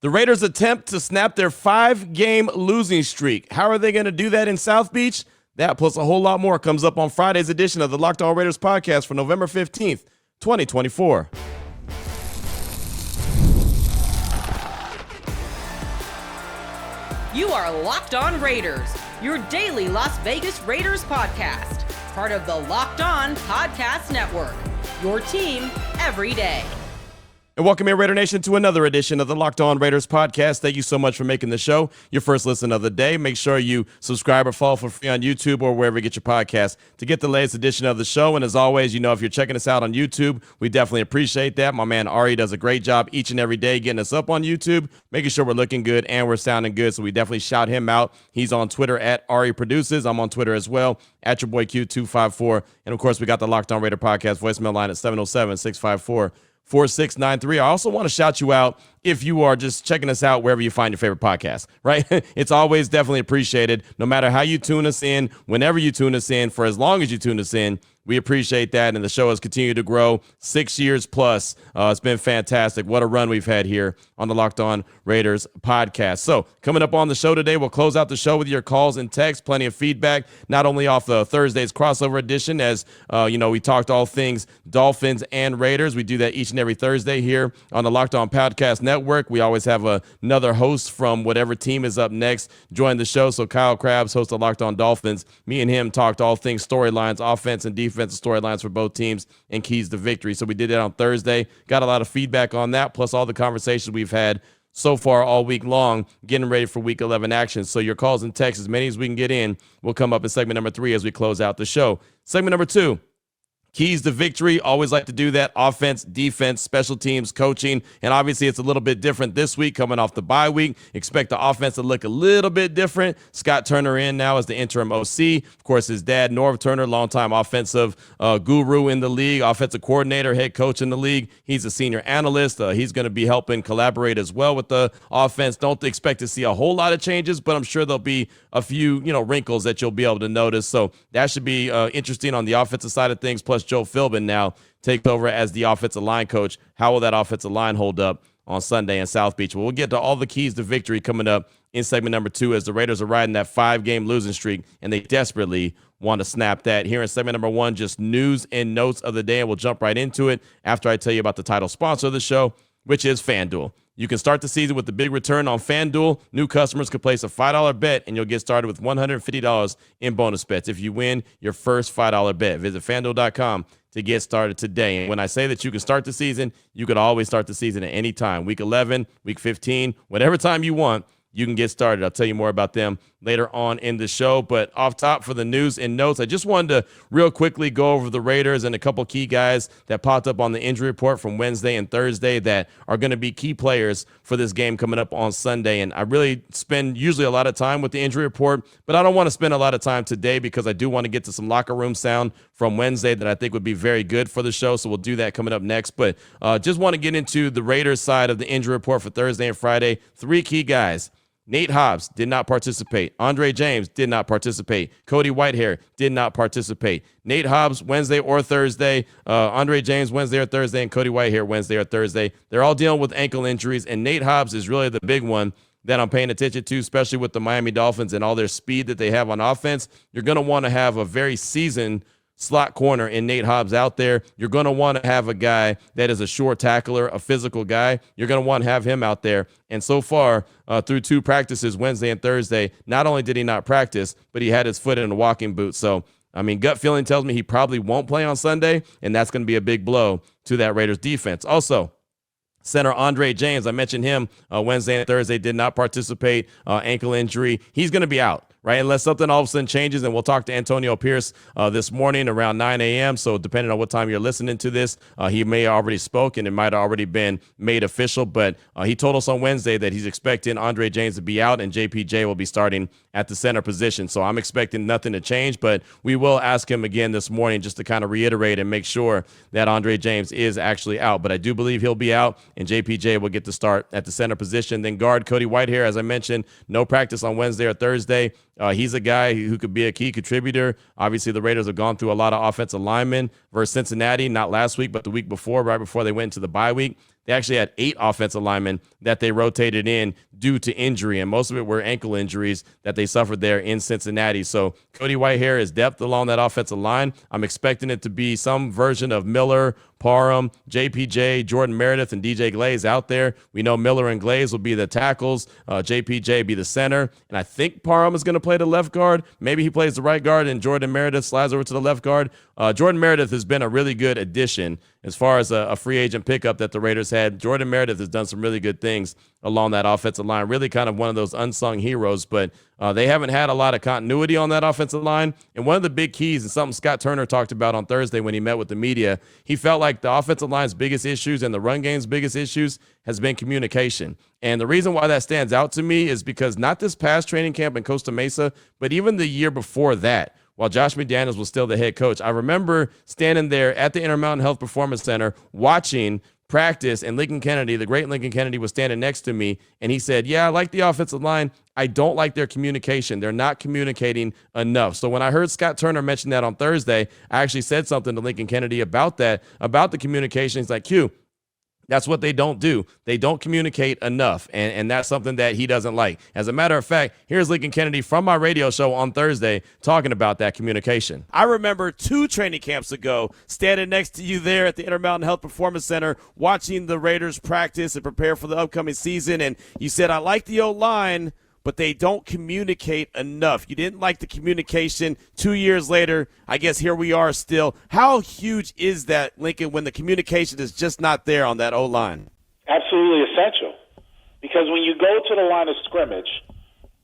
The Raiders attempt to snap their 5-game losing streak. How are they going to do that in South Beach? That plus a whole lot more comes up on Friday's edition of the Locked On Raiders podcast for November 15th, 2024. You are Locked On Raiders, your daily Las Vegas Raiders podcast. Part of the Locked On Podcast Network, your team every day. And welcome here, Raider Nation, to another edition of the Locked On Raiders podcast. Thank you so much for making the show your first listen of the day. Make sure you subscribe or follow for free on YouTube or wherever you get your podcasts to get the latest edition of the show. And as always, you know, if you're checking us out on YouTube, we definitely appreciate that. My man Ari does a great job each and every day getting us up on YouTube, making sure we're looking good and we're sounding good. So we definitely shout him out. He's on Twitter at Ari Produces. I'm on Twitter as well, at your boy Q254. And of course, we got the Locked On Raider podcast voicemail line at 707-654-4693. I also want to shout you out if you are just checking us out wherever you find your favorite podcast, right? It's always definitely appreciated, no matter how you tune us in, whenever you tune us in, for as long as you tune us in. We appreciate that, and the show has continued to grow 6 years plus. It's been fantastic. What a run we've had here on the Locked On Raiders podcast. So coming up on the show today, we'll close out the show with your calls and texts. Plenty of feedback, not only off the Thursday's crossover edition, as we talked all things Dolphins and Raiders. We do that each and every Thursday here on the Locked On Podcast Network. We always have another host from whatever team is up next join the show. So Kyle Krabs, host of Locked On Dolphins, me and him talked all things storylines, offense and defensive storylines for both teams and keys to victory. So we did that on Thursday. Got a lot of feedback on that, plus all the conversations we've had so far all week long, getting ready for Week 11 action. So your calls and texts, as many as we can get in, will come up in segment number 3 as we close out the show. Segment number 2. Keys to victory. Always like to do that. Offense, defense, special teams, coaching. And obviously it's a little bit different this week coming off the bye week. Expect the offense to look a little bit different. Scott Turner in now as the interim OC. Of course, his dad, Norv Turner, longtime offensive guru in the league, offensive coordinator, head coach in the league. He's a senior analyst. He's going to be helping collaborate as well with the offense. Don't expect to see a whole lot of changes, but I'm sure there'll be a few, wrinkles that you'll be able to notice. So that should be interesting on the offensive side of things. Plus, Joe Philbin now takes over as the offensive line coach. How will that offensive line hold up on Sunday in South Beach? Well, we'll get to all the keys to victory coming up in segment number 2 as the Raiders are riding that 5-game losing streak, and they desperately want to snap that. Here in segment number 1, just news and notes of the day, and we'll jump right into it after I tell you about the title sponsor of the show, which is FanDuel. You can start the season with the big return on FanDuel. New customers can place a $5 bet, and you'll get started with $150 in bonus bets if you win your first $5 bet. Visit FanDuel.com to get started today. And when I say that you can start the season, you can always start the season at any time. Week 11, Week 15, whatever time you want, you can get started. I'll tell you more about them later on in the show. But off top for the news and notes, I just wanted to real quickly go over the Raiders and a couple key guys that popped up on the injury report from Wednesday and Thursday that are going to be key players for this game coming up on Sunday. And I really spend usually a lot of time with the injury report, but I don't want to spend a lot of time today because I do want to get to some locker room sound from Wednesday that I think would be very good for the show. So we'll do that coming up next. But just want to get into the Raiders side of the injury report for Thursday and Friday. 3 key guys. Nate Hobbs did not participate. Andre James did not participate. Cody Whitehair did not participate. Nate Hobbs Wednesday or Thursday. Andre James Wednesday or Thursday. And Cody Whitehair Wednesday or Thursday. They're all dealing with ankle injuries. And Nate Hobbs is really the big one that I'm paying attention to, especially with the Miami Dolphins and all their speed that they have on offense. You're going to want to have a very seasoned slot corner in Nate Hobbs out there. You're going to want to have a guy that is a sure tackler, a physical guy. You're going to want to have him out there. And so far, through 2 practices, Wednesday and Thursday, not only did he not practice, but he had his foot in a walking boot. So, gut feeling tells me he probably won't play on Sunday, and that's going to be a big blow to that Raiders defense. Also, center Andre James, I mentioned him Wednesday and Thursday, did not participate, ankle injury. He's going to be out, right? Unless something all of a sudden changes, and we'll talk to Antonio Pierce this morning around 9 a.m. So depending on what time you're listening to this, he may have already spoken. It might have already been made official, but he told us on Wednesday that he's expecting Andre James to be out and JPJ will be starting at the center position. So I'm expecting nothing to change, but we will ask him again this morning just to kind of reiterate and make sure that Andre James is actually out. But I do believe he'll be out, and JPJ will get to start at the center position. Then guard Cody Whitehair, as I mentioned, no practice on Wednesday or Thursday. He's a guy who could be a key contributor. Obviously, the Raiders have gone through a lot of offensive linemen versus Cincinnati, not last week, but the week before, right before they went into the bye week. they actually had 8 offensive linemen that they rotated in due to injury, and most of it were ankle injuries that they suffered there in Cincinnati. So Cody Whitehair is depth along that offensive line. I'm expecting it to be some version of Miller, Parham, JPJ, Jordan Meredith, and DJ Glaze out there. We know Miller and Glaze will be the tackles. JPJ be the center. And I think Parham is going to play the left guard. Maybe he plays the right guard and Jordan Meredith slides over to the left guard. Jordan Meredith has been a really good addition as far as a free agent pickup that the Raiders had. Jordan Meredith has done some really good things along that offensive line, really kind of one of those unsung heroes, but they haven't had a lot of continuity on that offensive line. And one of the big keys, and something Scott Turner talked about on Thursday when he met with the media, he felt like the offensive line's biggest issues and the run game's biggest issues has been communication. And the reason why that stands out to me is because not this past training camp in Costa Mesa, but even the year before that, while Josh McDaniels was still the head coach, I remember standing there at the Intermountain Health Performance Center watching practice, and Lincoln Kennedy, the great Lincoln Kennedy, was standing next to me, and he said, yeah, I like the offensive line. I don't like their communication. They're not communicating enough. So when I heard Scott Turner mention that on Thursday, I actually said something to Lincoln Kennedy about that, about the communication. He's like, Q, that's what they don't do. They don't communicate enough, and that's something that he doesn't like. As a matter of fact, here's Lincoln Kennedy from my radio show on Thursday talking about that communication. I remember 2 training camps ago standing next to you there at the Intermountain Health Performance Center watching the Raiders practice and prepare for the upcoming season, and you said, I like the O-line, but they don't communicate enough. You didn't like the communication. 2 years later, I guess here we are still. How huge is that, Lincoln, when the communication is just not there on that O-line? Absolutely essential. Because when you go to the line of scrimmage,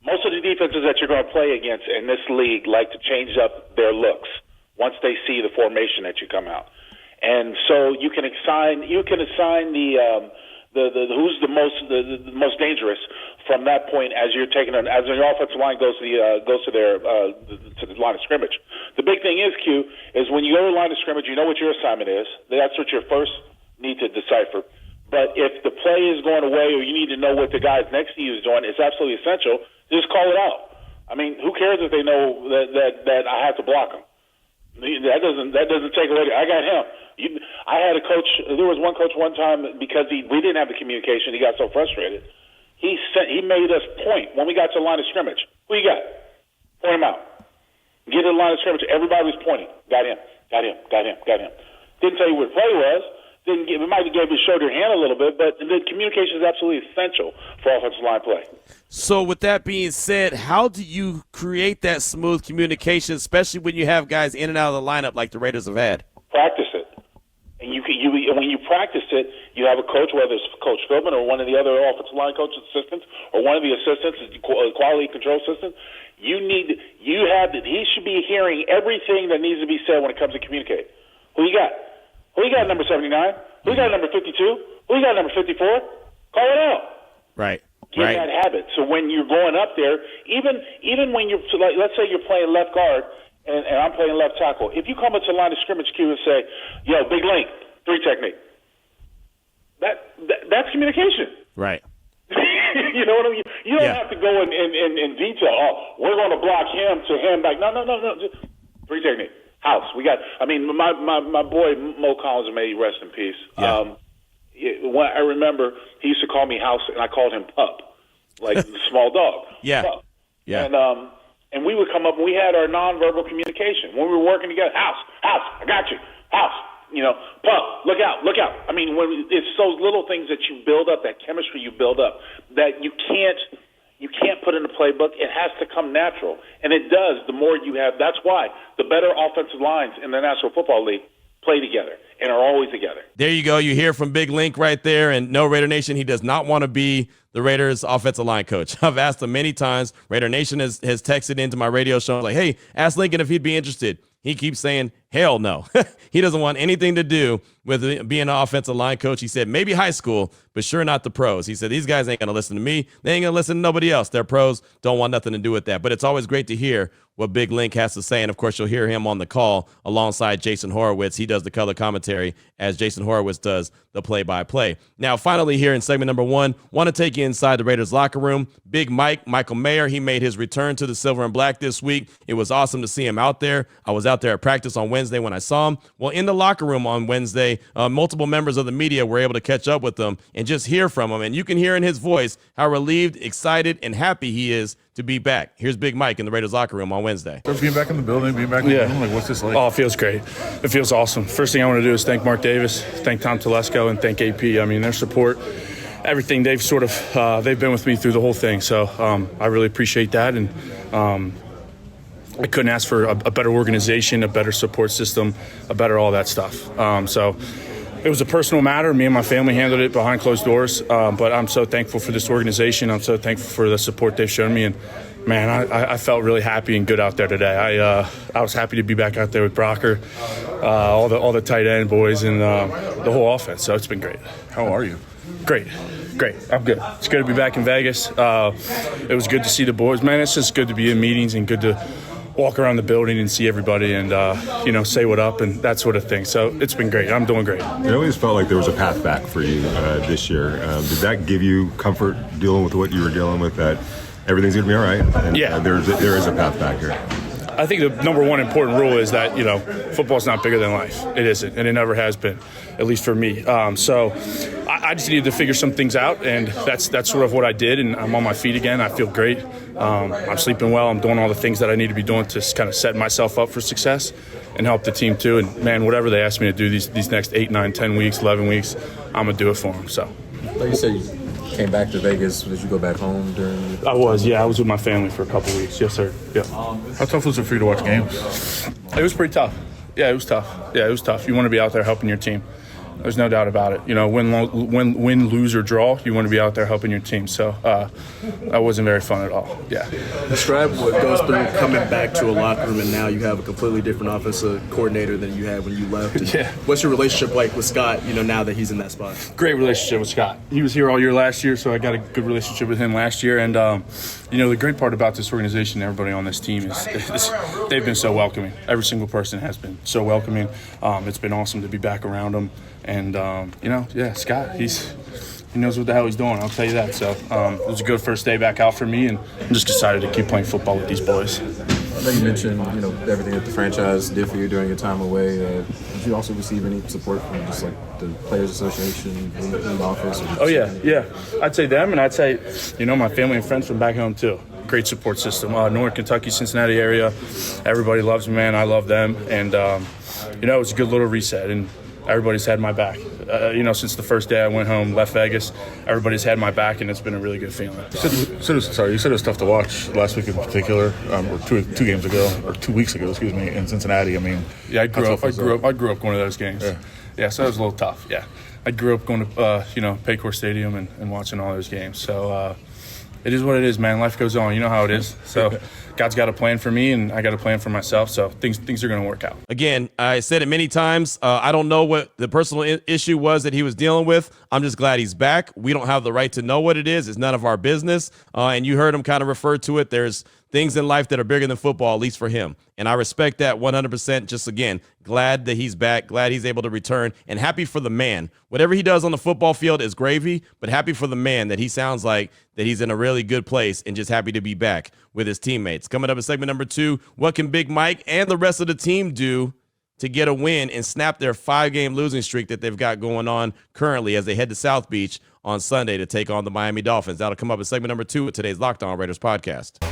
most of the defenses that you're going to play against in this league like to change up their looks once they see the formation that you come out. And so you can assign the who's the most dangerous from that point as you're taking as your offensive line goes to the line of scrimmage. The big thing is, Q, is when you go to the line of scrimmage, you know what your assignment is. That's what you first need to decipher. But if the play is going away or you need to know what the guys next to you is doing, it's absolutely essential. Just call it out. I mean, who cares if they know that I have to block them? That doesn't take away. I got him. I had a coach. There was one coach one time because we didn't have the communication. He got so frustrated. He made us point when we got to the line of scrimmage. Who you got? Point him out. Get to the line of scrimmage. Everybody was pointing. Got him. Got him. Got him. Got him. Didn't tell you what the play was. It might have gave you showed your hand a little bit, but the communication is absolutely essential for offensive line play. So with that being said, how do you create that smooth communication, especially when you have guys in and out of the lineup like the Raiders have had? Practice it. And when you practice it, you have a coach, whether it's Coach Philbin or one of the other offensive line coach assistants or one of the assistants, quality control assistant. He should be hearing everything that needs to be said when it comes to communicate. Who you got? Who you got number 79? Who you got number 52? Who you got number 54? Call it out. Right. Get that habit. So when you're going up there, even when you're like, let's say you're playing left guard and I'm playing left tackle. If you come into the line of scrimmage, Q, and say, "Yo, big link, 3 technique," that's communication. Right. You know what I mean? You don't have to go in detail. Oh, we're going to block him to him back. No. Just 3 technique. House. My boy Mo Collins, may he rest in peace. Yeah. When I remember, he used to call me House, and I called him Pup, like the small dog. Yeah. Pup. Yeah. And we would come up, and we had our nonverbal communication when we were working together. House, I got you. House, Pup, look out. I mean, it's those little things that you build up, that chemistry you build up, that you can't put in the playbook. It has to come natural, and it does. The more you have, that's why the better offensive lines in the National Football League play together and are always together. There you go. You hear from Big Link right there. And no, Raider Nation, he does not want to be the Raiders offensive line coach. I've asked him many times. Raider Nation has texted into my radio show like, hey, ask Lincoln if he'd be interested. He keeps saying, hell no. He doesn't want anything to do with being an offensive line coach. He said, maybe high school, but sure not the pros. He said, these guys ain't going to listen to me. They ain't going to listen to nobody else. They're pros, don't want nothing to do with that. But it's always great to hear what Big Link has to say. And, of course, you'll hear him on the call alongside Jason Horowitz. He does the color commentary as Jason Horowitz does the play-by-play. Now, finally here in segment number 1, want to take you inside the Raiders locker room. Big Michael Mayer, he made his return to the silver and black this week. It was awesome to see him out there. I was out there at practice on Wednesday Wednesday when I saw him. Well, in the locker room on Wednesday, multiple members of the media were able to catch up with him and just hear from him. And you can hear in his voice how relieved, excited, and happy he is to be back. Here's Big Mike in the Raiders locker room on Wednesday. Being back in the building, being back in the room, like, what's this like? Oh, it feels great. It feels awesome. First thing I want to do is thank Mark Davis, thank Tom Telesco, and thank AP. I mean, their support, everything, they've sort of they've been with me through the whole thing. So I really appreciate that. And I couldn't ask for a better organization, a better support system, a better all that stuff. So it was a personal matter. Me and my family handled it behind closed doors. But I'm so thankful for this organization. I'm so thankful for the support they've shown me. And, man, I felt really happy and good out there today. I was happy to be back out there with Brocker, all the tight end boys, and the whole offense. So it's been great. How are you? Great. I'm good. It's good to be back in Vegas. It was good to see the boys. Man, it's just good to be in meetings and good to walk around the building and see everybody and, say what up and that sort of thing. So it's been great. I'm doing great. It always felt like there was a path back for you this year. Did that give you comfort dealing with what you were dealing with, that everything's going to be all right? And, yeah. There is a path back here. I think the number one important rule is that, football's not bigger than life. It isn't, and it never has been, at least for me. So I just needed to figure some things out, and that's sort of what I did, and I'm on my feet again. I feel great. I'm sleeping well. I'm doing all the things that I need to be doing to kind of set myself up for success and help the team too. And, man, whatever they ask me to do these next 8, 9, 10 weeks, 11 weeks, I'm going to do it for them. So. Like you said, you came back to Vegas. Did you go back home during I was with my family for a couple of weeks. Yes, sir. Yeah. How tough was it for you to watch games? It was pretty tough. Yeah, it was tough. You want to be out there helping your team. There's no doubt about it. Win, lose, or draw, you want to be out there helping your team. So that wasn't very fun at all. Yeah. Describe what goes through coming back to a locker room, and now you have a completely different offensive coordinator than you had when you left. Yeah. What's your relationship like with Scott, now that he's in that spot? Great relationship with Scott. He was here all year last year, so I got a good relationship with him last year. And, the great part about this organization, everybody on this team, is they've been so welcoming. Every single person has been so welcoming. It's been awesome to be back around them. And, Scott, he knows what the hell he's doing, I'll tell you that. So it was a good first day back out for me, and I'm just excited to keep playing football with these boys. I know you mentioned, everything that the franchise did for you during your time away. Did you also receive any support from just like the Players Association in the office? Oh, yeah. I'd say them, and I'd say, my family and friends from back home too. Great support system. Northern Kentucky, Cincinnati area. Everybody loves me, man. I love them. And, it was a good little reset. And everybody's had my back. Since the first day I went home, left Vegas, everybody's had my back, and it's been a really good feeling. You said it was tough to watch last week in particular, or two games ago, or 2 weeks ago, in Cincinnati. I mean, yeah, I grew up going to those games. Yeah, so it was a little tough. Yeah, I grew up going to Paycor Stadium and watching all those games. So it is what it is, man. Life goes on. You know how it is. So God's got a plan for me, and I got a plan for myself. So things are going to work out. Again, I said it many times. I don't know what the personal issue was that he was dealing with. I'm just glad he's back. We don't have the right to know what it is. It's none of our business. And you heard him kind of refer to it. There's things in life that are bigger than football, at least for him. And I respect that 100%. Just, again, glad that he's back, glad he's able to return, and happy for the man. Whatever he does on the football field is gravy, but happy for the man that he sounds like that he's in a really good place, and just happy to be back with his teammates. Coming up in segment number 2, what can Big Mike and the rest of the team do to get a win and snap their 5-game losing streak that they've got going on currently as they head to South Beach on Sunday to take on the Miami Dolphins? That'll come up in segment number 2 of today's Locked On Raiders podcast.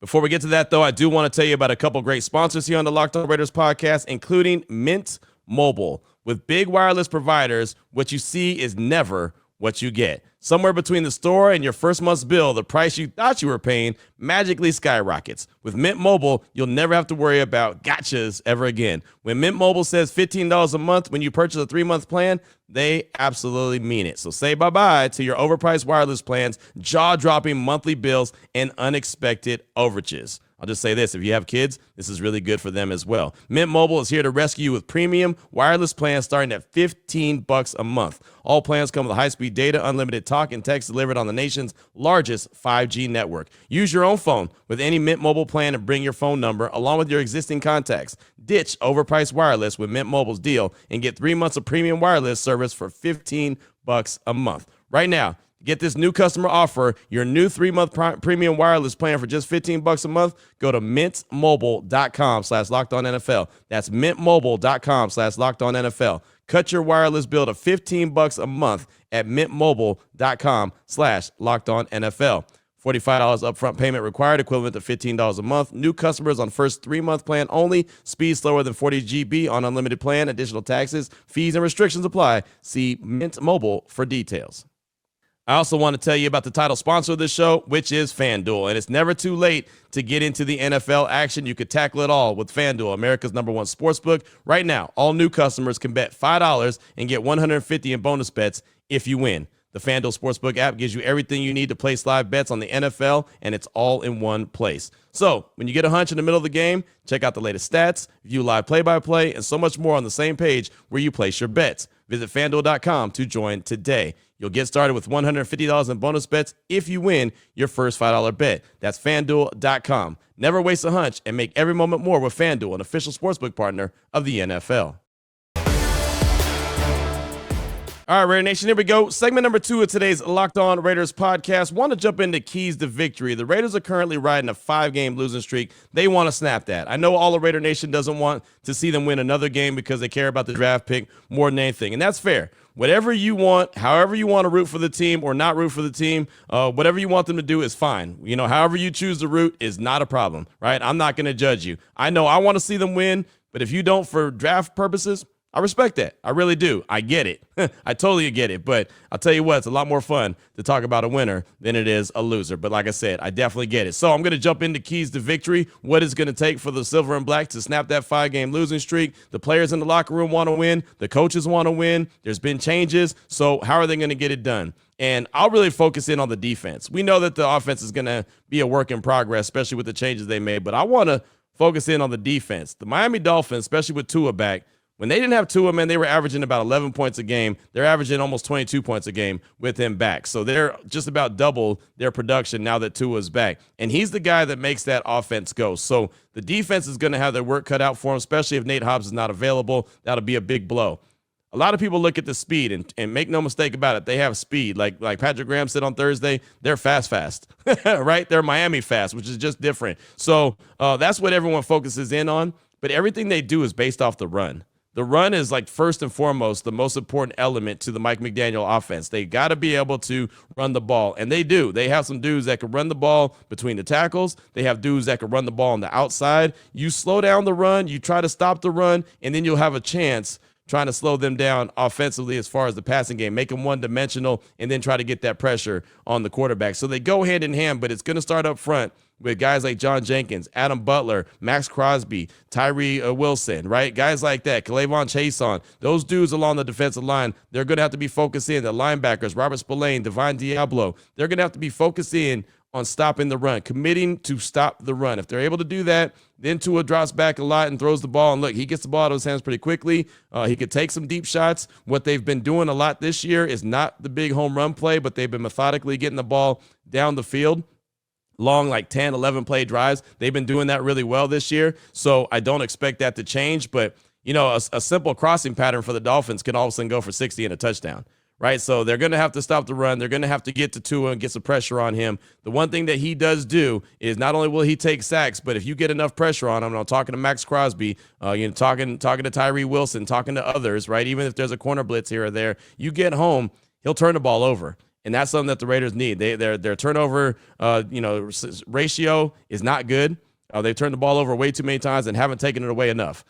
Before we get to that, though, I do want to tell you about a couple great sponsors here on the Locked On Raiders podcast, including Mint Mobile. With big wireless providers, what you see is never what you get. Somewhere between the store and your first month's bill, the price you thought you were paying magically skyrockets. With Mint Mobile, you'll never have to worry about gotchas ever again. When Mint Mobile says $15 a month when you purchase a 3-month plan, they absolutely mean it. So say bye-bye to your overpriced wireless plans, jaw-dropping monthly bills, and unexpected overages. I'll just say this, if you have kids, this is really good for them as well. Mint Mobile is here to rescue you with premium wireless plans starting at $15 a month. All plans come with high-speed data, unlimited talk, and text delivered on the nation's largest 5G network. Use your own phone with any Mint Mobile plan and bring your phone number along with your existing contacts. Ditch overpriced wireless with Mint Mobile's deal and get 3 months of premium wireless service for $15 a month. Right now, To get this new customer offer, your new 3-month premium wireless plan for just $15 a month, go to mintmobile.com/lockedonnfl. That's mintmobile.com/lockedonnfl. Cut your wireless bill to $15 a month at mintmobile.com/lockedonnfl. $45 upfront payment required, equivalent to $15 a month. New customers on first 3-month plan only. Speed slower than 40 GB on unlimited plan. Additional taxes, fees, and restrictions apply. See Mint Mobile for details. I also want to tell you about the title sponsor of this show, which is FanDuel. And it's never too late to get into the NFL action. You could tackle it all with FanDuel, America's #1 sportsbook. Right now, all new customers can bet $5 and get $150 in bonus bets if you win. The FanDuel Sportsbook app gives you everything you need to place live bets on the NFL, and it's all in one place. So when you get a hunch in the middle of the game, check out the latest stats, view live play-by-play, and so much more on the same page where you place your bets. Visit FanDuel.com to join today. You'll get started with $150 in bonus bets if you win your first $5 bet. That's FanDuel.com. Never waste a hunch and make every moment more with FanDuel, an official sportsbook partner of the NFL. All right, Raider Nation, here we go. Segment number 2 of today's Locked On Raiders podcast. Want to jump into keys to victory. The Raiders are currently riding a 5-game losing streak. They want to snap that. I know all of Raider Nation doesn't want to see them win another game because they care about the draft pick more than anything, and that's fair. Whatever you want, however you want to root for the team or not root for the team, whatever you want them to do is fine. You know, however you choose to root is not a problem, right? I'm not going to judge you. I know I want to see them win, but if you don't for draft purposes, I respect that. I really do. I get it. I totally get it. But I'll tell you what, it's a lot more fun to talk about a winner than it is a loser. But like I said, I definitely get it. So I'm going to jump into keys to victory. What it's going to take for the Silver and Black to snap that 5-game losing streak. The players in the locker room want to win. The coaches want to win. There's been changes. So how are they going to get it done? And I'll really focus in on the defense. We know that the offense is going to be a work in progress, especially with the changes they made. But I want to focus in on the defense. The Miami Dolphins, especially with Tua back, when they didn't have Tua, man, they were averaging about 11 points a game. They're averaging almost 22 points a game with him back. So they're just about double their production now that Tua's back. And he's the guy that makes that offense go. So the defense is going to have their work cut out for him, especially if Nate Hobbs is not available. That'll be a big blow. A lot of people look at the speed, and make no mistake about it, they have speed. Like Patrick Graham said on Thursday, they're fast, right? They're Miami fast, which is just different. So that's what everyone focuses in on. But everything they do is based off the run. The run is like first and foremost the most important element to the Mike McDaniel offense. They got to be able to run the ball, and they do. They have some dudes that can run the ball between the tackles. They have dudes that can run the ball on the outside. You slow down the run, you try to stop the run, and then you'll have a chance trying to slow them down offensively as far as the passing game, make them one-dimensional, and then try to get that pressure on the quarterback. So they go hand in hand, but it's going to start up front with guys like John Jenkins, Adam Butler, Max Crosby, Tyree Wilson, right? Guys like that, K'Lavon Chason, those dudes along the defensive line, they're going to have to be focused in. The linebackers, Robert Spillane, Divine Diablo, they're going to have to be focused in on stopping the run, committing to stop the run. If they're able to do that, then Tua drops back a lot and throws the ball. And look, he gets the ball out of his hands pretty quickly. He could take some deep shots. What they've been doing a lot this year is not the big home run play, but they've been methodically getting the ball down the field. Long, like 10, 11 play drives. They've been doing that really well this year. So I don't expect that to change. But, you know, a simple crossing pattern for the Dolphins can all of a sudden go for 60 and a touchdown. Right, so they're going to have to stop the run. They're going to have to get to Tua and get some pressure on him. The one thing that he does do is not only will he take sacks, but if you get enough pressure on him, and I'm talking to Max Crosby, talking to Tyree Wilson, talking to others, right? Even if there's a corner blitz here or there, you get home, he'll turn the ball over. And that's something that the Raiders need. Their turnover ratio is not good. They've turned the ball over way too many times and haven't taken it away enough,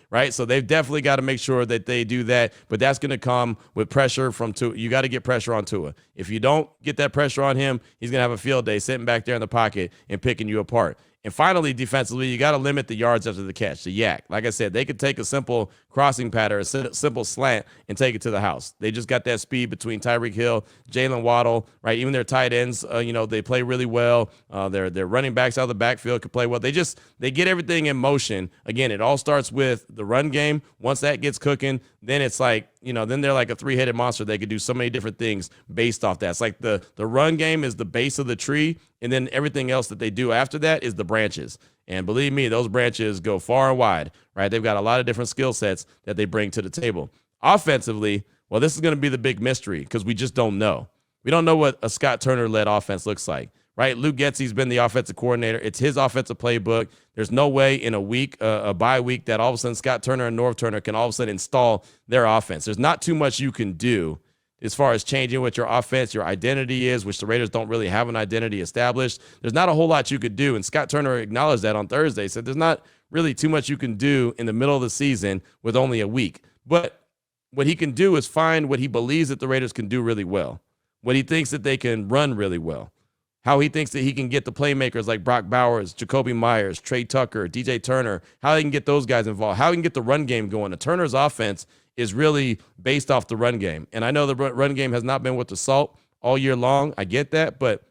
right? So they've definitely got to make sure that they do that, but that's going to come with pressure from Tua. You got to get pressure on Tua. If you don't get that pressure on him, he's going to have a field day sitting back there in the pocket and picking you apart. And finally, defensively, you got to limit the yards after the catch, the yak. Like I said, they could take a simple crossing pattern, a simple slant, and take it to the house. They just got that speed between Tyreek Hill, Jalen Waddle, right? Even their tight ends, they play really well. Their running backs out of the backfield can play well. They get everything in motion. Again, it all starts with the run game. Once that gets cooking, then it's like, then they're like a three-headed monster. They could do so many different things based off that. It's like the run game is the base of the tree, and then everything else that they do after that is the branches. And believe me, those branches go far and wide, right? They've got a lot of different skill sets that they bring to the table. Offensively, well, this is going to be the big mystery because we just don't know. We don't know what a Scott Turner-led offense looks like, right? Luke Getsy's been the offensive coordinator. It's his offensive playbook. There's no way in a week, a bye week, that all of a sudden Scott Turner and Norv Turner can all of a sudden install their offense. There's not too much you can do as far as changing what your offense, your identity is, which the Raiders don't really have an identity established. There's not a whole lot you could do, and Scott Turner acknowledged that on Thursday. He said there's not really too much you can do in the middle of the season with only a week. But what he can do is find what he believes that the Raiders can do really well, what he thinks that they can run really well, how he thinks that he can get the playmakers like Brock Bowers, Jacoby Myers, Trey Tucker, DJ Turner, how they can get those guys involved, how he can get the run game going. The Turner's offense is really based off the run game. And I know the run game has not been with the salt all year long. I get that, but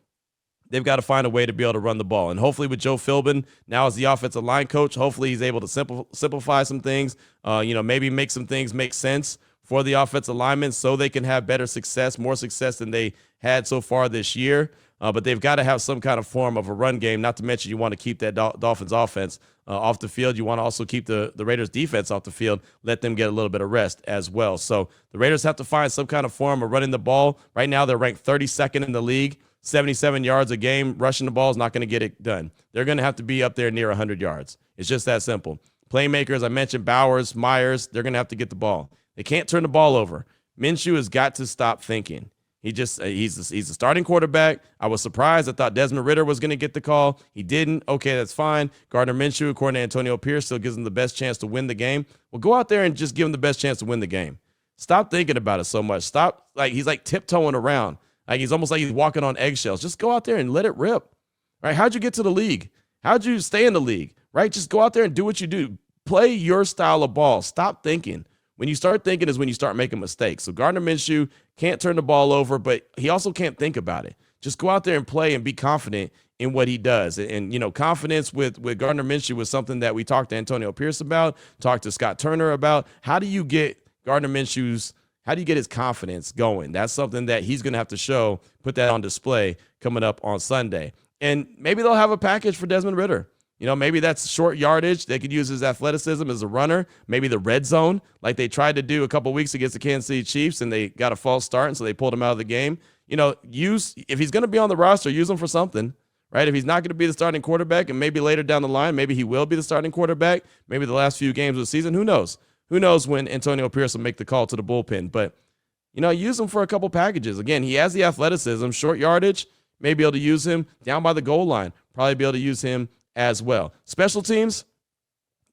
they've got to find a way to be able to run the ball. And hopefully with Joe Philbin now as the offensive line coach, hopefully he's able to simplify some things, maybe make some things make sense for the offensive linemen so they can have better success, more success than they had so far this year. But they've got to have some kind of form of a run game, not to mention you want to keep that Dolphins offense off the field. You want to also keep the Raiders defense off the field, let them get a little bit of rest as well. So the Raiders have to find some kind of form of running the ball. Right now they're ranked 32nd in the league, 77 yards a game. Rushing the ball is not going to get it done. They're going to have to be up there near 100 yards. It's just that simple. Playmakers, I mentioned Bowers, Myers, they're going to have to get the ball. They can't turn the ball over. Minshew has got to stop thinking. He's a starting quarterback. I was surprised. I thought Desmond Ridder was going to get the call. He didn't. Okay, that's fine. Gardner Minshew, according to Antonio Pierce, still gives him the best chance to win the game. Well, go out there and just give him the best chance to win the game. Stop thinking about it so much. Stop. He's like tiptoeing around. He's almost like he's walking on eggshells. Just go out there and let it rip. Right? How'd you get to the league? How'd you stay in the league? Right? Just go out there and do what you do. Play your style of ball. Stop thinking. When you start thinking is when you start making mistakes. So Gardner Minshew can't turn the ball over, but he also can't think about it. Just go out there and play and be confident in what he does. And confidence with Gardner Minshew was something that we talked to Antonio Pierce about, talked to Scott Turner about. How do you get his confidence going? That's something that he's going to have to show, put that on display coming up on Sunday. And maybe they'll have a package for Desmond Ridder. Maybe that's short yardage. They could use his athleticism as a runner. Maybe the red zone, like they tried to do a couple weeks against the Kansas City Chiefs, and they got a false start, and so they pulled him out of the game. If he's going to be on the roster, use him for something, right? If he's not going to be the starting quarterback, and maybe later down the line, maybe he will be the starting quarterback, maybe the last few games of the season, who knows? Who knows when Antonio Pierce will make the call to the bullpen. But, use him for a couple packages. Again, he has the athleticism, short yardage, may be able to use him down by the goal line, probably be able to use him as well. Special teams,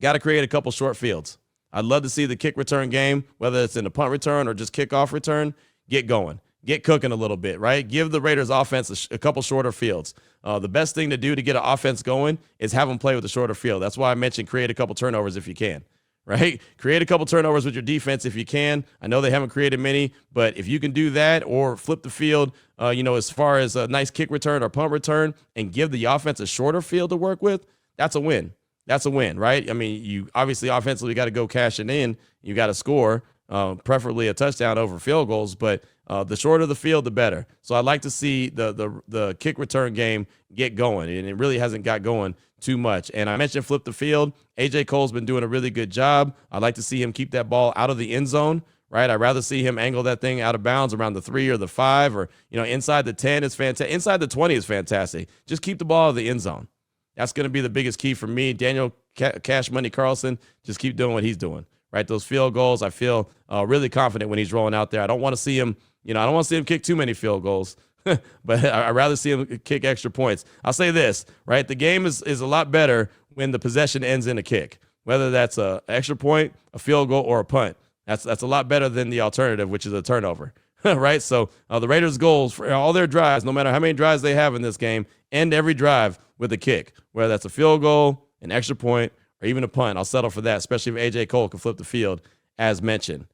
got to create a couple short fields. I'd love to see the kick return game, whether it's in a punt return or just kickoff return, get going, get cooking a little bit, right? Give the Raiders offense a couple shorter fields. The best thing to do to get an offense going is have them play with a shorter field. That's why I mentioned create a couple turnovers if you can, right? Create a couple turnovers with your defense if you can. I know they haven't created many, but if you can do that or flip the field, as far as a nice kick return or punt return and give the offense a shorter field to work with, that's a win. That's a win, right? I mean, you obviously offensively got to go cash it in. You got to score, preferably a touchdown over field goals, but the shorter the field, the better. So I'd like to see the kick return game get going, and it really hasn't got going too much. And I mentioned flip the field. A.J. Cole's been doing a really good job. I'd like to see him keep that ball out of the end zone, right? I'd rather see him angle that thing out of bounds around the 3 or the 5 or, inside the 10 is fantastic. Inside the 20 is fantastic. Just keep the ball out of the end zone. That's going to be the biggest key for me. Daniel Cash Money Carlson, just keep doing what he's doing, right? Those field goals, I feel really confident when he's rolling out there. I don't want to see him, I don't want to see him kick too many field goals, but I'd rather see him kick extra points. I'll say this, right? The game is a lot better when the possession ends in a kick, whether that's an extra point, a field goal, or a punt. That's a lot better than the alternative, which is a turnover, right? So the Raiders' goals for all their drives, no matter how many drives they have in this game, end every drive with a kick, whether that's a field goal, an extra point, or even a punt. I'll settle for that, especially if A.J. Cole can flip the field, as mentioned.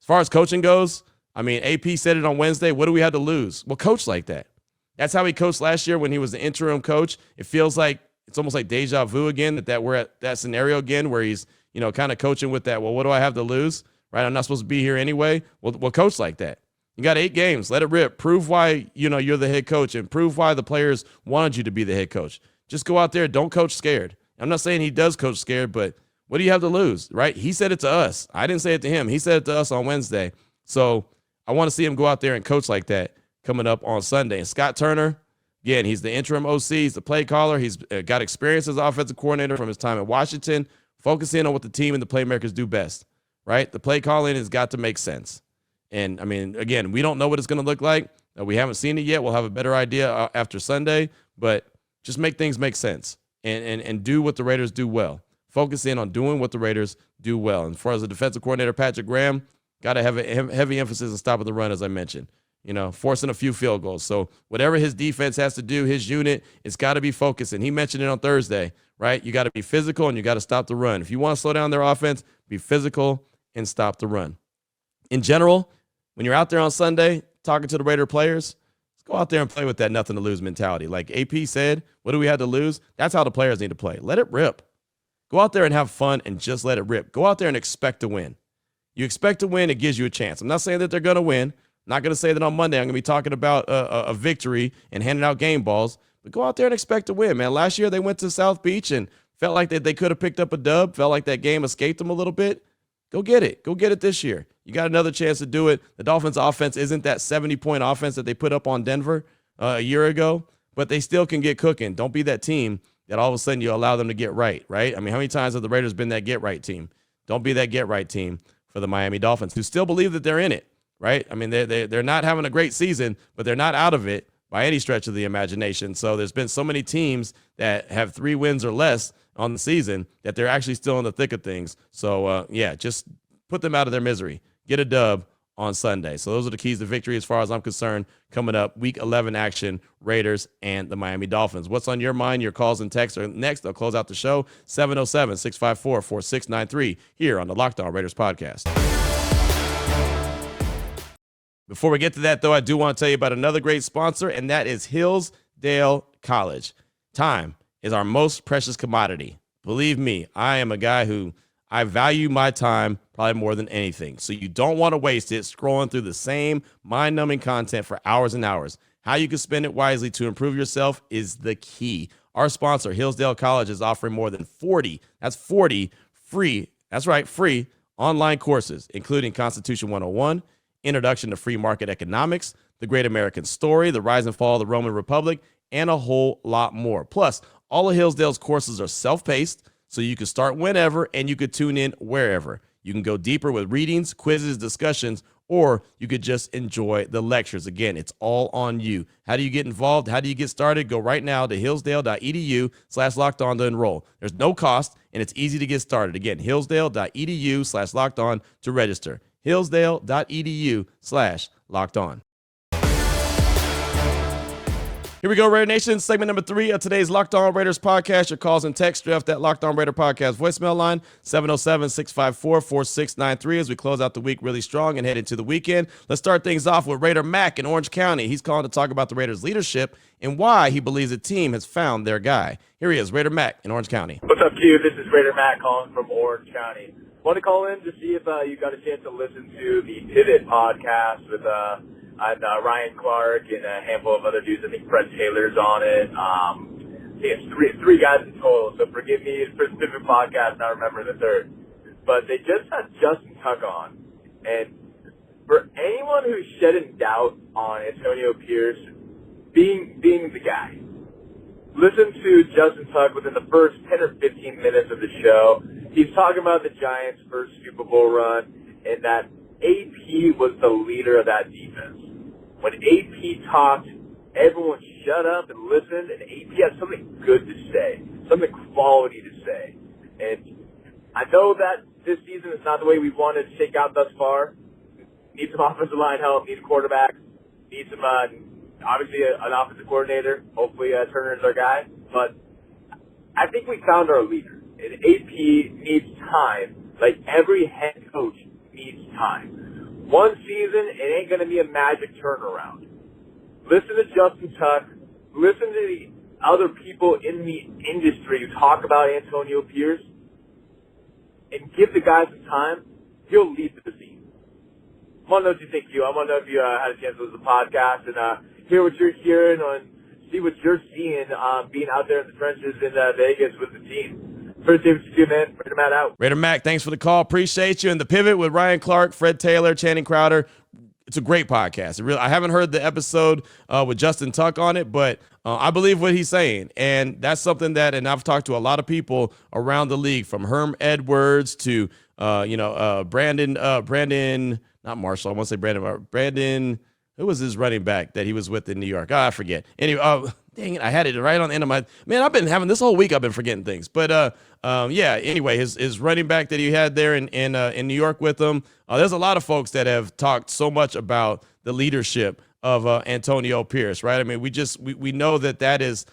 As far as coaching goes, AP said it on Wednesday. What do we have to lose? Well, coach like that. That's how he coached last year when he was the interim coach. It feels like it's almost like deja vu again, that we're at that scenario again where he's, kind of coaching with that. Well, what do I have to lose? Right? I'm not supposed to be here anyway. Well, coach like that. You got 8 games. Let it rip. Prove why, you're the head coach and prove why the players wanted you to be the head coach. Just go out there. Don't coach scared. I'm not saying he does coach scared, but what do you have to lose, right? He said it to us. I didn't say it to him. He said it to us on Wednesday. So I want to see him go out there and coach like that coming up on Sunday. And Scott Turner, again, he's the interim OC. He's the play caller. He's got experience as offensive coordinator from his time at Washington, focusing on what the team and the playmakers do best, right? The play calling has got to make sense. And, I mean, again, we don't know what it's going to look like. We haven't seen it yet. We'll have a better idea after Sunday. But just make things make sense and do what the Raiders do well. Focus in on doing what the Raiders do well. And as far as the defensive coordinator, Patrick Graham, got to have a heavy emphasis on stopping the run, as I mentioned. Forcing a few field goals. So whatever his defense has to do, his unit, it's got to be focused. And he mentioned it on Thursday, right? You got to be physical and you got to stop the run. If you want to slow down their offense, be physical and stop the run. In general, when you're out there on Sunday talking to the Raider players, let's go out there and play with that nothing to lose mentality. Like AP said, what do we have to lose? That's how the players need to play. Let it rip. Go out there and have fun and just let it rip. Go out there and expect to win. You expect to win, it gives you a chance. I'm not saying that they're going to win. I'm not going to say that on Monday I'm going to be talking about a victory and handing out game balls, but go out there and expect to win, man. Last year they went to South Beach and felt like they could have picked up a dub, felt like that game escaped them a little bit. Go get it. Go get it this year. You got another chance to do it. The Dolphins' offense isn't that 70-point offense that they put up on Denver a year ago, but they still can get cooking. Don't be that team that all of a sudden you allow them to get right? I mean, how many times have the Raiders been that get-right team? Don't be that get-right team for the Miami Dolphins, who still believe that they're in it, right? I mean, they're not having a great season, but they're not out of it by any stretch of the imagination. So there's been so many teams that have 3 wins or less on the season that they're actually still in the thick of things. So, just put them out of their misery. Get a dub on Sunday. So those are the keys to victory as far as I'm concerned. Coming up, Week 11 action, Raiders and the Miami Dolphins. What's on your mind? Your calls and texts are next. I'll close out the show, 707-654-4693 here on the Locked On Raiders podcast. Before we get to that, though, I do want to tell you about another great sponsor, and that is Hillsdale College. Time is our most precious commodity. Believe me, I am a guy who I value my time probably more than anything. So you don't want to waste it scrolling through the same mind-numbing content for hours and hours. How you can spend it wisely to improve yourself is the key. Our sponsor, Hillsdale College, is offering more than 40 free online courses, including Constitution 101, Introduction to Free Market Economics, The Great American Story, The Rise and Fall of the Roman Republic, and a whole lot more. Plus, all of Hillsdale's courses are self-paced, so you can start whenever and you could tune in wherever. You can go deeper with readings, quizzes, discussions, or you could just enjoy the lectures. Again, it's all on you. How do you get involved? How do you get started? Go right now to hillsdale.edu/lockedon to enroll. There's no cost, and it's easy to get started. Again, hillsdale.edu/lockedon to register. hillsdale.edu/lockedon. Here we go, Raider Nation. Segment number 3 of today's Locked On Raiders podcast. Your calls and texts straight off that Locked On Raider podcast voicemail line, 707-654-4693, as we close out the week really strong and head into the weekend. Let's start things off with Raider Mac in Orange County. He's calling to talk about the Raiders' leadership and why he believes the team has found their guy. Here he is, Raider Mac in Orange County. What's up, Q? This is Raider Mac calling from Orange County. Want to call in to see if you got a chance to listen to the Pivot podcast with and Ryan Clark and a handful of other dudes. I think Fred Taylor's on it. It's three guys in total, so forgive me for the Pivot podcast not remembering the third. But they just had Justin Tuck on. And for anyone who's shedding doubt on Antonio Pierce being the guy, listen to Justin Tuck within the first 10 or 15 minutes of the show. He's talking about the Giants' first Super Bowl run and that AP was the leader of that defense. When AP talked, everyone shut up and listened, and AP had something good to say, something quality to say. And I know that this season is not the way we wanted to shake out thus far. Need some offensive line help, need a quarterback, need some, obviously an offensive coordinator. Hopefully Turner's our guy. But I think we found our leader. And AP needs time, like every head coach needs time. One season, it ain't going to be a magic turnaround. Listen to Justin Tuck. Listen to the other people in the industry who talk about Antonio Pierce and give the guy some time. He'll lead the team. I want to know what you think, Q. I want to know if you had a chance to listen to the podcast and hear what you're hearing and see what you're seeing being out there in the trenches in Vegas with the team. First thing to do, man. Raider Matt out. Raider Mac, thanks for the call. Appreciate you. And the Pivot with Ryan Clark, Fred Taylor, Channing Crowder. it's a great podcast. I haven't heard the episode with Justin Tuck on it, but I believe what he's saying. And that's something that, and I've talked to a lot of people around the league, from Herm Edwards to, Brandon, not Marshall. I want to say Brandon, who was his running back that he was with in New York? I forget. Anyway, dang it, I had it right on the end of my, man, I've been having this whole week, I've been forgetting things. But anyway, his running back that he had there in New York with him. There's a lot of folks that have talked so much about the leadership of Antonio Pierce, right? I mean, we know that is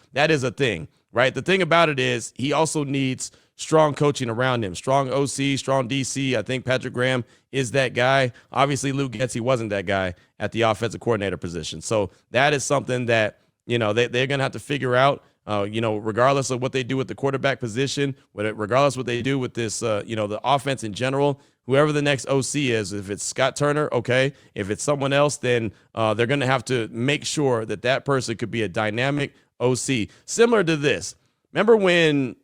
a thing, right? The thing about it is he also needs strong coaching around him, strong OC, strong DC. I think Patrick Graham is that guy. Obviously, Luke Getsy wasn't that guy at the offensive coordinator position. So that is something that, they're going to have to figure out, regardless of what they do with the quarterback position, regardless what they do with this, the offense in general, whoever the next OC is, if it's Scott Turner, okay. If it's someone else, then they're going to have to make sure that person could be a dynamic OC. Similar to this. Remember when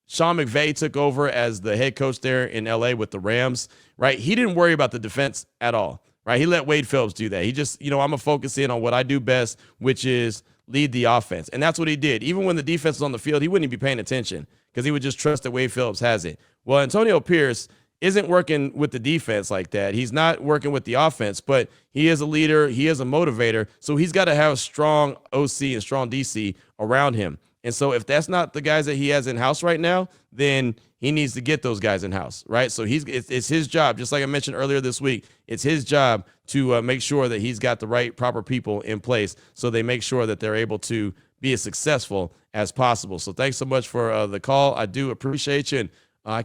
Sean McVay took over as the head coach there in LA with the Rams, right? He didn't worry about the defense at all, right? He let Wade Phillips do that. He just, I'm going to focus in on what I do best, which is lead the offense. And that's what he did. Even when the defense was on the field, he wouldn't even be paying attention because he would just trust that Wade Phillips has it. Well, Antonio Pierce isn't working with the defense like that. He's not working with the offense, but he is a leader. He is a motivator. So he's got to have strong OC and strong DC around him. And so if that's not the guys that he has in-house right now, then he needs to get those guys in-house, right? So it's his job, just like I mentioned earlier this week, it's his job to make sure that he's got the right, proper people in place so they make sure that they're able to be as successful as possible. So thanks so much for the call. I do appreciate you. And I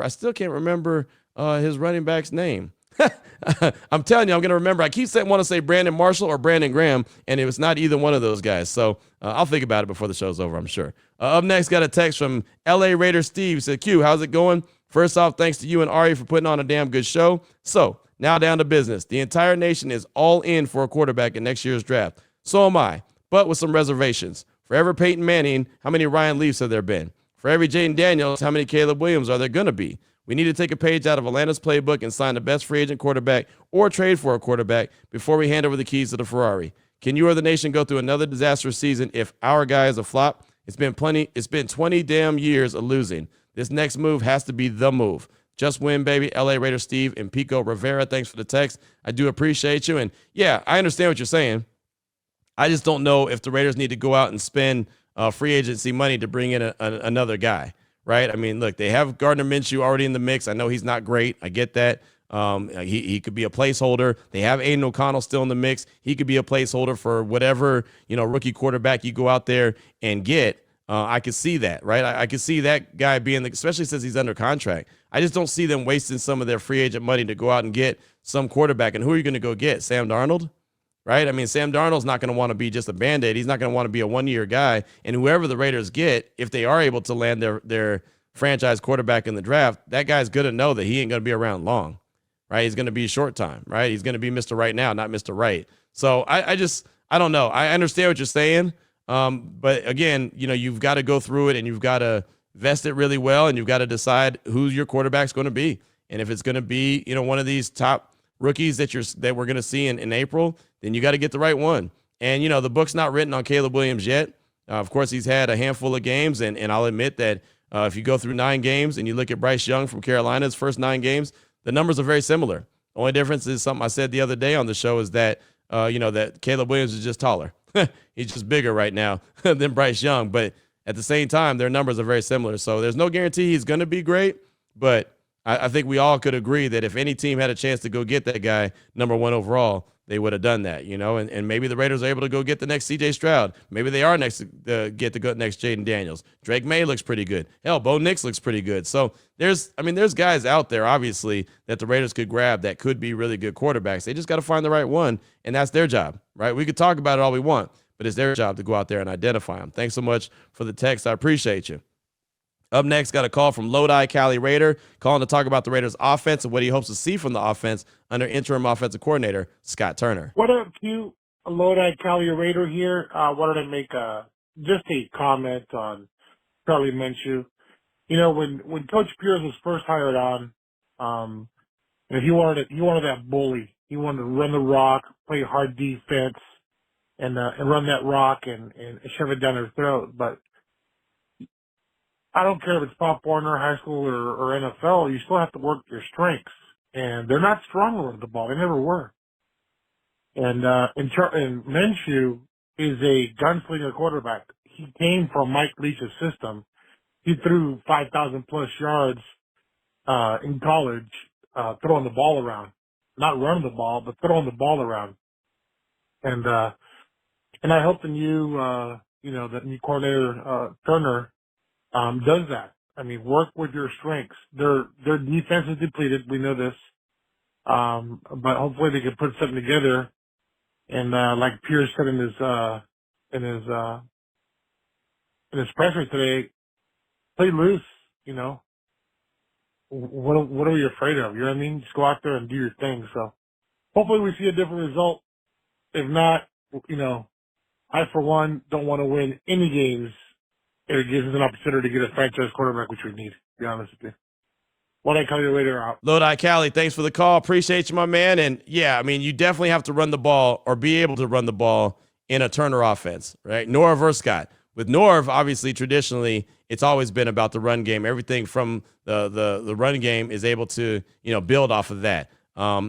still can't remember his running back's name. I'm telling you, I'm going to remember. I keep want to say Brandon Marshall or Brandon Graham, and it was not either one of those guys. So I'll think about it before the show's over, I'm sure. Up next, got a text from LA Raider Steve. He said, Q, how's it going? First off, thanks to you and Ari for putting on a damn good show. So now down to business. The entire nation is all in for a quarterback in next year's draft. So am I, but with some reservations. For every Peyton Manning, how many Ryan Leafs have there been? For every Jaden Daniels, how many Caleb Williams are there going to be? We need to take a page out of Atlanta's playbook and sign the best free agent quarterback or trade for a quarterback before we hand over the keys to the Ferrari. Can you or the nation go through another disastrous season if our guy is a flop? It's been 20 damn years of losing. This next move has to be the move. Just win, baby. LA Raider Steve and Pico Rivera, thanks for the text. I do appreciate you. And yeah, I understand what you're saying. I just don't know if the Raiders need to go out and spend free agency money to bring in another guy. Right? I mean, look, they have Gardner Minshew already in the mix. I know he's not great. I get that. He could be a placeholder. They have Aiden O'Connell still in the mix. He could be a placeholder for whatever, rookie quarterback you go out there and get. I could see that, right? I could see that guy being, especially since he's under contract. I just don't see them wasting some of their free agent money to go out and get some quarterback. And who are you going to go get? Sam Darnold? Right? I mean, Sam Darnold's not going to want to be just a Band-Aid. He's not going to want to be a one-year guy. And whoever the Raiders get, if they are able to land their franchise quarterback in the draft, that guy's going to know that he ain't going to be around long, right? He's going to be short time, right? He's going to be Mr. Right now, not Mr. Right. So I don't know. I understand what you're saying. But again, you've got to go through it and you've got to vest it really well and you've got to decide who your quarterback's going to be. And if it's going to be, one of these top rookies that we're going to see in April, then you got to get the right one. And, the book's not written on Caleb Williams yet. Of course, he's had a handful of games, and I'll admit that if you go through 9 games and you look at Bryce Young from Carolina's first 9 games, the numbers are very similar. Only difference is something I said the other day on the show is that, that Caleb Williams is just taller. He's just bigger right now than Bryce Young. But at the same time, their numbers are very similar. So there's no guarantee he's going to be great, but I think we all could agree that if any team had a chance to go get that guy, number 1 overall, they would have done that, and maybe the Raiders are able to go get the next C.J. Stroud. Maybe they are next to get the next Jaden Daniels. Drake May looks pretty good. Hell, Bo Nix looks pretty good. So there's guys out there, obviously, that the Raiders could grab that could be really good quarterbacks. They just got to find the right one, and that's their job, right? We could talk about it all we want, but it's their job to go out there and identify them. Thanks so much for the text. I appreciate you. Up next, got a call from Lodi Cali Raider, calling to talk about the Raiders' offense and what he hopes to see from the offense under interim offensive coordinator Scott Turner. What up, Q? Lodi Cali Raider here. Wanted to make just a comment on Charlie Minshew. When Coach Pierce was first hired on, he wanted that bully, He wanted to run the rock, play hard defense, and run that rock and shove it down their throat. But I don't care if it's Pop Warner, high school, or NFL. You still have to work your strengths, and they're not strong with the ball. They never were. And Minshew is a gunslinger quarterback. He came from Mike Leach's system. He threw 5,000 plus yards in college, throwing the ball around, not running the ball, but throwing the ball around. And I hope the new that new coordinator Turner does that. I mean, work with your strengths. Their defense is depleted. We know this, but hopefully they can put something together. And like Pierce said in his presser today, play loose. You know, what are we afraid of? You know what I mean? Just go out there and do your thing. So hopefully we see a different result. If not, I for one don't want to win any games. It gives us an opportunity to get a franchise quarterback, which we need. To be honest with you. What I call you later out. Lodi Cali, thanks for the call. Appreciate you, my man. And yeah, I mean, you definitely have to run the ball or be able to run the ball in a Turner offense, right? Norv or Scott. With Norv, obviously, traditionally, it's always been about the run game. Everything from the run game is able to, build off of that.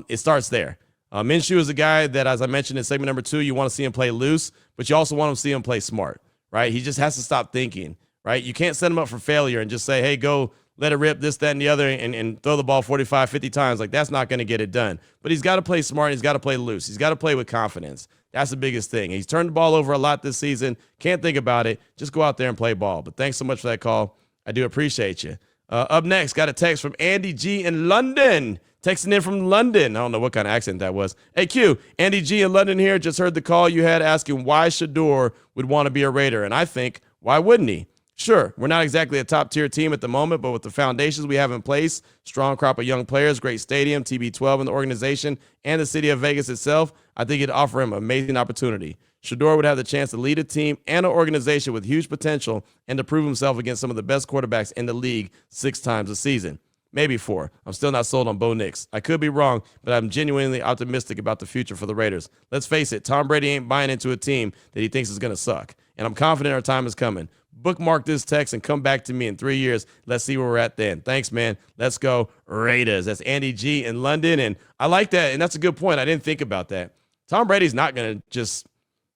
It starts there. Minshew is a guy that, as I mentioned in segment number 2, you want to see him play loose, but you also want to see him play smart, right? He just has to stop thinking, right? You can't set him up for failure and just say, hey, go let it rip, this, that, and the other, and throw the ball 45, 50 times. Like, that's not going to get it done. But he's got to play smart. He's got to play loose. He's got to play with confidence. That's the biggest thing. He's turned the ball over a lot this season. Can't think about it. Just go out there and play ball. But thanks so much for that call. I do appreciate you. Up next, got a text from Andy G in London. Texting in from London. I don't know what kind of accent that was. Hey, Q, Andy G in London here. Just heard the call you had asking why Shador would want to be a Raider. And I think, why wouldn't he? Sure, we're not exactly a top-tier team at the moment, but with the foundations we have in place, strong crop of young players, great stadium, TB12 in the organization, and the city of Vegas itself, I think it'd offer him an amazing opportunity. Shador would have the chance to lead a team and an organization with huge potential and to prove himself against some of the best quarterbacks in the league 6 times a season. Maybe 4. I'm still not sold on Bo Nix. I could be wrong, but I'm genuinely optimistic about the future for the Raiders. Let's face it, Tom Brady ain't buying into a team that he thinks is going to suck, and I'm confident our time is coming. Bookmark this text and come back to me in 3 years. Let's see where we're at then. Thanks, man. Let's go Raiders. That's Andy G in London, and I like that, and that's a good point. I didn't think about that. Tom Brady's not going to just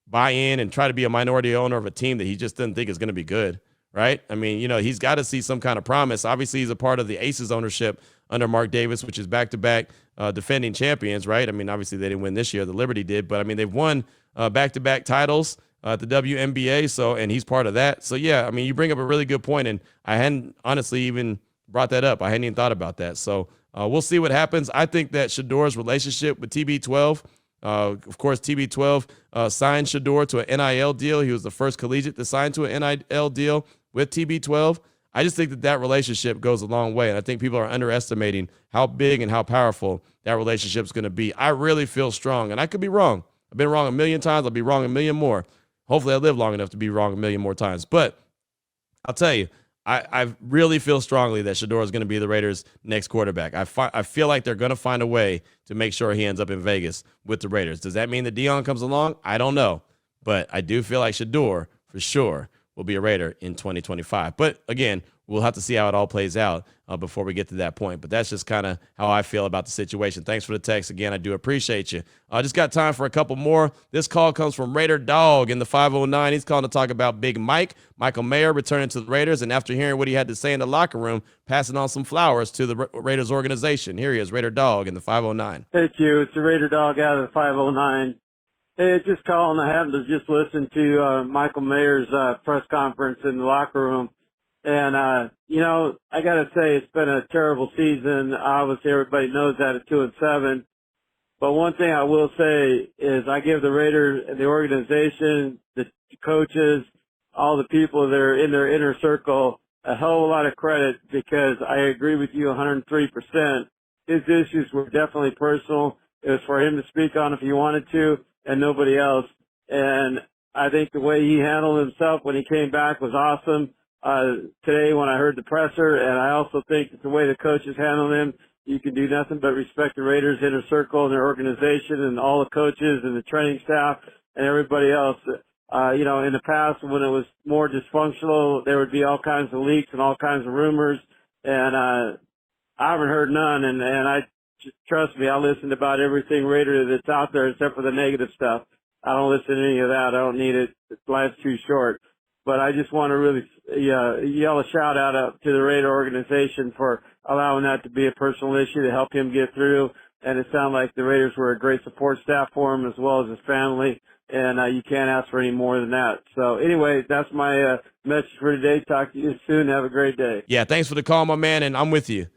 buy in and try to be a minority owner of a team that he just doesn't think is going to be good, right? I mean, he's got to see some kind of promise. Obviously, he's a part of the Aces ownership under Mark Davis, which is back-to-back defending champions, right? I mean, obviously, they didn't win this year. The Liberty did, but, I mean, they've won back-to-back titles at the WNBA, and he's part of that. So, yeah, I mean, you bring up a really good point, and I hadn't honestly even brought that up. I hadn't even thought about that. So, we'll see what happens. I think that Shador's relationship with TB12, of course, TB12 signed Shador to an NIL deal. He was the first collegiate to sign to an NIL deal with TB12. I just think that relationship goes a long way, and I think people are underestimating how big and how powerful that relationship is going to be. I really feel strong, and I could be wrong. I've been wrong a million times. I'll be wrong a million more. Hopefully I live long enough to be wrong a million more times. But I'll tell you, I really feel strongly that Shador is going to be the Raiders' next quarterback. I feel like they're going to find a way to make sure he ends up in Vegas with the Raiders. Does that mean that Deion comes along? I don't know. But I do feel like Shador, for sure, will be a Raider in 2025. But, again, we'll have to see how it all plays out before we get to that point. But that's just kind of how I feel about the situation. Thanks for the text. Again, I do appreciate you. I just got time for a couple more. This call comes from Raider Dog in the 509. He's calling to talk about Big Mike, Michael Mayer, returning to the Raiders. And after hearing what he had to say in the locker room, passing on some flowers to the Raiders organization. Here he is, Raider Dog in the 509. Thank you. It's the Raider Dog out of the 509. Hey, just calling. I happened to just listen to Michael Mayer's press conference in the locker room. And, I got to say, it's been a terrible season. Obviously, everybody knows that at 2-7. But one thing I will say is I give the Raiders and the organization, the coaches, all the people that are in their inner circle a hell of a lot of credit because I agree with you 103%. His issues were definitely personal. It was for him to speak on if he wanted to and nobody else. And I think the way he handled himself when he came back was awesome. Today when I heard the presser, and I also think that the way the coaches handled him, you can do nothing but respect the Raiders inner circle and their organization and all the coaches and the training staff and everybody else. In the past when it was more dysfunctional, there would be all kinds of leaks and all kinds of rumors, and I haven't heard none, and trust me, I listened to about everything Raider that's out there except for the negative stuff. I don't listen to any of that. I don't need it. Life's too short. But I just want to really yell a shout out to the Raider organization for allowing that to be a personal issue to help him get through. And it sounded like the Raiders were a great support staff for him as well as his family. And you can't ask for any more than that. So anyway, that's my message for today. Talk to you soon. Have a great day. Yeah, thanks for the call, my man, and I'm with you.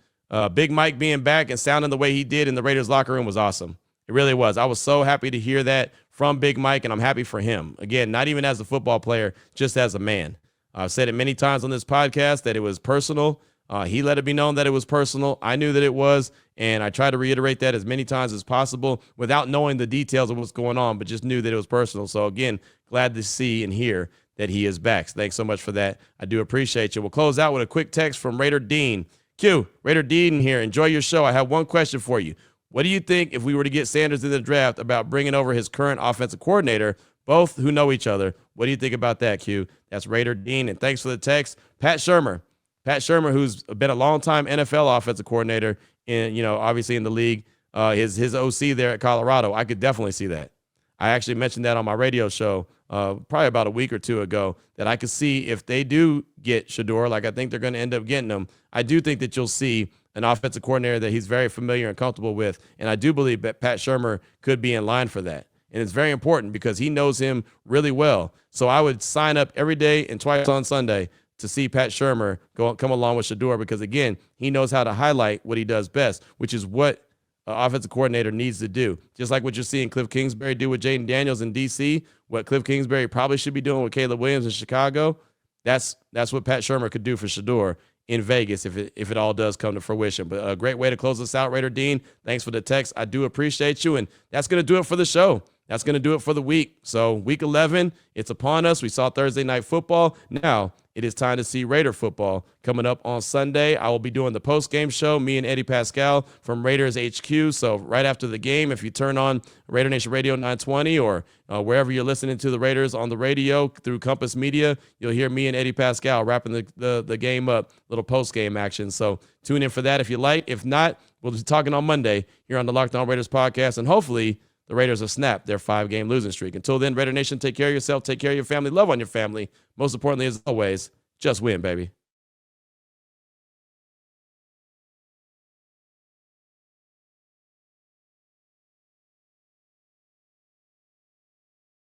Big Mike being back and sounding the way he did in the Raiders locker room was awesome. It really was. I was so happy to hear that from Big Mike, and I'm happy for him. Again, not even as a football player, just as a man. I've said it many times on this podcast that it was personal. He let it be known that it was personal. I knew that it was, and I try to reiterate that as many times as possible without knowing the details of what's going on, but just knew that it was personal. So, again, glad to see and hear that he is back. So thanks so much for that. I do appreciate you. We'll close out with a quick text from Raider Dean. Q, Raider Dean here. Enjoy your show. I have one question for you. What do you think if we were to get Sanders in the draft about bringing over his current offensive coordinator, both who know each other? What do you think about that, Q? That's Raider Dean, and thanks for the text. Pat Shurmur, who's been a long-time NFL offensive coordinator, obviously in the league, his OC there at Colorado. I could definitely see that. I actually mentioned that on my radio show probably about a week or two ago, that I could see if they do get Shador, like I think they're going to end up getting him, I do think that you'll see an offensive coordinator that he's very familiar and comfortable with, and I do believe that Pat Shurmur could be in line for that. And it's very important because he knows him really well. So I would sign up every day and twice on Sunday to see Pat Shurmur come along with Shador because, again, he knows how to highlight what he does best, which is what an offensive coordinator needs to do. Just like what you're seeing Cliff Kingsbury do with Jaden Daniels in D.C., what Cliff Kingsbury probably should be doing with Caleb Williams in Chicago, that's what Pat Shurmur could do for Shador in Vegas if it all does come to fruition. But a great way to close this out, Raider Dean. Thanks for the text. I do appreciate you, and that's going to do it for the show. That's going to do it for the week. So week 11, it's upon us. We saw Thursday night football. Now it is time to see Raider football coming up on Sunday. I will be doing the post-game show, me and Eddie Pascal from Raiders HQ. So right after the game, if you turn on Raider Nation Radio 920 or wherever you're listening to the Raiders on the radio through Compass Media, you'll hear me and Eddie Pascal wrapping the game up, little post-game action. So tune in for that if you like. If not, we'll be talking on Monday here on the Locked On Raiders podcast, and hopefully the Raiders will snap their 5-game losing streak. Until then, Raider Nation, take care of yourself, take care of your family, love on your family. Most importantly, as always, just win, baby.